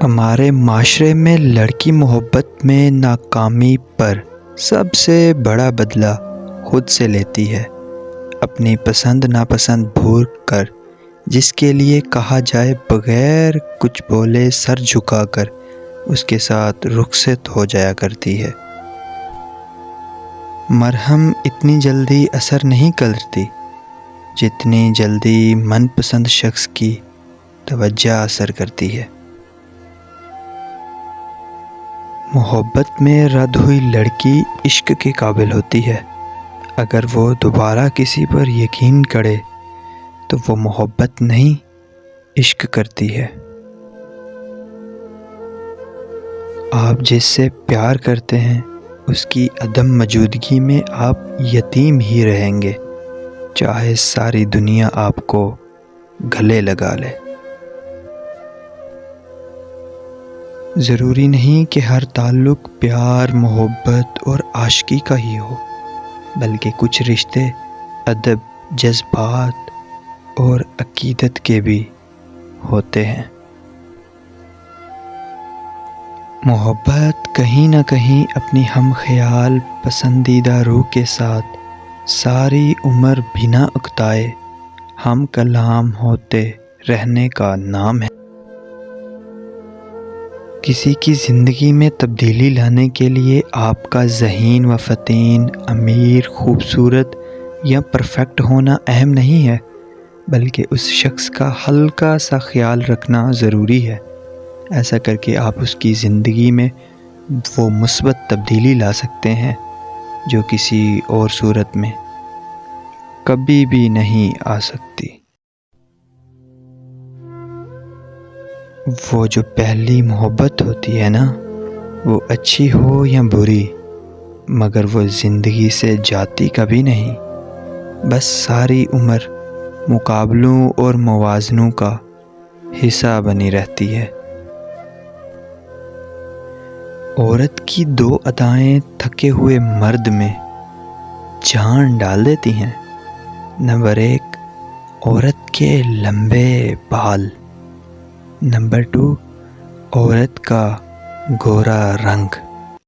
ہمارے معاشرے میں لڑکی محبت میں ناکامی پر سب سے بڑا بدلہ خود سے لیتی ہے، اپنی پسند ناپسند بھول کر، جس کے لیے کہا جائے بغیر کچھ بولے سر جھکا کر اس کے ساتھ رخصت ہو جایا کرتی ہے۔ مرہم اتنی جلدی اثر نہیں کرتی جتنی جلدی من پسند شخص کی توجہ اثر کرتی ہے۔ محبت میں رد ہوئی لڑکی عشق کے قابل ہوتی ہے۔ اگر وہ دوبارہ کسی پر یقین کرے تو وہ محبت نہیں، عشق کرتی ہے۔ آپ جس سے پیار کرتے ہیں اس کی عدم موجودگی میں آپ یتیم ہی رہیں گے، چاہے ساری دنیا آپ کو گلے لگا لے۔ ضروری نہیں کہ ہر تعلق پیار، محبت اور عاشقی کا ہی ہو، بلکہ کچھ رشتے ادب، جذبات اور عقیدت کے بھی ہوتے ہیں۔ محبت کہیں نہ کہیں اپنی ہم خیال پسندیدہ روح کے ساتھ ساری عمر بنا اکتائے ہم کلام ہوتے رہنے کا نام ہے۔ کسی کی زندگی میں تبدیلی لانے کے لیے آپ کا ذہین و فطین، امیر، خوبصورت یا پرفیکٹ ہونا اہم نہیں ہے، بلکہ اس شخص کا ہلکا سا خیال رکھنا ضروری ہے۔ ایسا کر کے آپ اس کی زندگی میں وہ مثبت تبدیلی لا سکتے ہیں جو کسی اور صورت میں کبھی بھی نہیں آ سکتی۔ وہ جو پہلی محبت ہوتی ہے نا، وہ اچھی ہو یا بری، مگر وہ زندگی سے جاتی کبھی نہیں، بس ساری عمر مقابلوں اور موازنوں کا حصہ بنی رہتی ہے۔ عورت کی دو ادائیں تھکے ہوئے مرد میں جان ڈال دیتی ہیں۔ نمبر 1، عورت کے لمبے بال۔ نمبر 2، عورت کا گورا رنگ۔